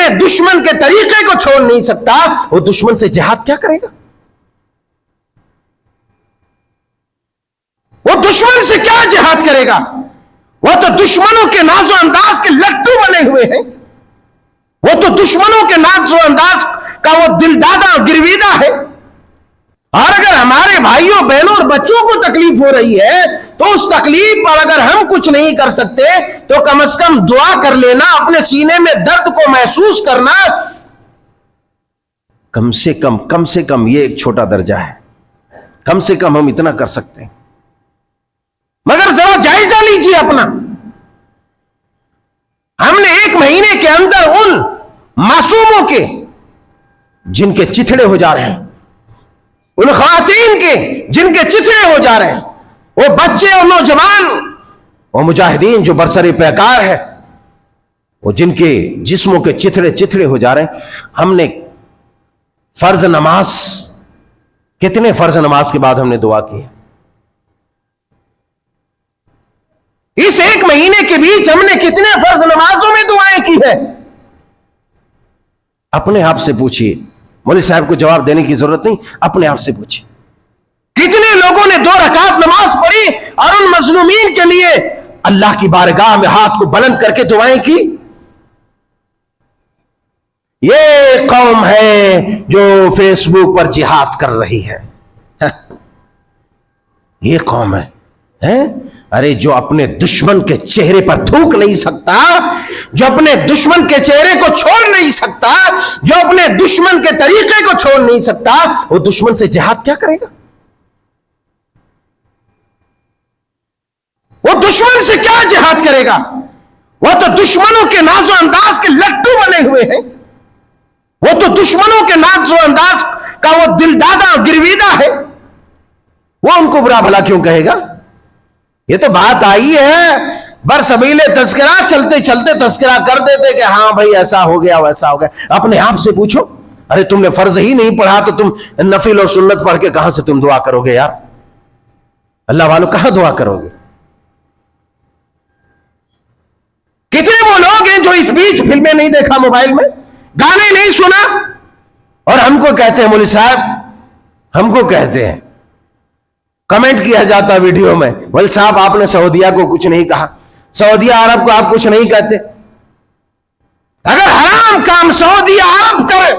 अपने दुश्मन के तरीके को छोड़ नहीं सकता, वो दुश्मन से जिहाद क्या करेगा? वो दुश्मन से क्या जिहाद करेगा? वो तो दुश्मनों के नाजो अंदाज के लट्टू बने हुए हैं। वो तो दुश्मनों के नाजो अंदाज का वो दिलदादा गिरवीदा है। और अगर हमारे भाइयों बहनों और बच्चों को तकलीफ हो रही है तो उस तकलीफ पर अगर हम कुछ नहीं कर सकते तो कम से कम दुआ कर लेना, अपने सीने में दर्द को महसूस करना, कम से कम ये एक छोटा दर्जा है। कम से कम हम इतना कर सकते हैं। मगर जरा जायजा लीजिए अपना। हमने 1 महीने के अंदर उन मासूमों के जिनके चिथड़े हो जा रहे हैं, उन ख़वातीन के जिनके चिथड़े हो जा रहे हैं, वो बच्चे और नौजवान, वो मुजाहिदीन जो बरसरे पैकार है, वो जिनके जिस्मों के चिथड़े हो जा रहे हैं, हमने फर्ज नमाज, कितने फर्ज नमाज के बाद हमने दुआ की? इस 1 महीने के बीच हमने कितने फर्ज नमाजों में दुआएं की है? अपने आप से पूछिए। मौलवी साहब को जवाब देने की जरूरत नहीं, अपने आप से पूछिए। कितने लोगों ने 2 रकात नमाज पढ़ी और उन मजलूमीन के लिए अल्लाह की बारगाह में हाथ को बुलंद करके दुआएं की? ये कौम है जो फेसबुक पर जिहाद कर रही है। ये कौम है? अरे जो अपने दुश्मन के चेहरे पर थूक नहीं सकता, जो अपने दुश्मन के चेहरे को छोड़ नहीं सकता, जो अपने दुश्मन के तरीके को छोड़ नहीं सकता, वो दुश्मन से जिहाद क्या करेगा? वो दुश्मन से क्या जिहाद करेगा? वो तो दुश्मनों के नाजो अंदाज के लट्टू बने हुए हैं। वो तो दुश्मनों के नाजो अंदाज का वो दिलदादा गिरवीदा है। वो उनको बुरा भला क्यों कहेगा? ये तो बात आई है बरसबीले तस्करा, चलते चलते तस्करा कर देते कि हाँ भाई ऐसा हो गया वैसा हो गया। अपने आप से पूछो, अरे तुमने फर्ज ही नहीं पढ़ा तो तुम नफिल और सुन्नत पढ़ के कहां से तुम दुआ करोगे यार? अल्लाह वालों कहां दुआ करोगे? कितने वो लोग हैं जो इस बीच फिल्में नहीं देखा, मोबाइल में गाने नहीं सुना, और हमको कहते हैं, मौलवी साहब हमको कहते हैं, कमेंट किया जाता वीडियो में, मौलवी साहब आपने सऊदिया को कुछ नहीं कहा, सऊदिया अरब को आप कुछ नहीं कहते। अगर हराम काम सऊदिया अरब करे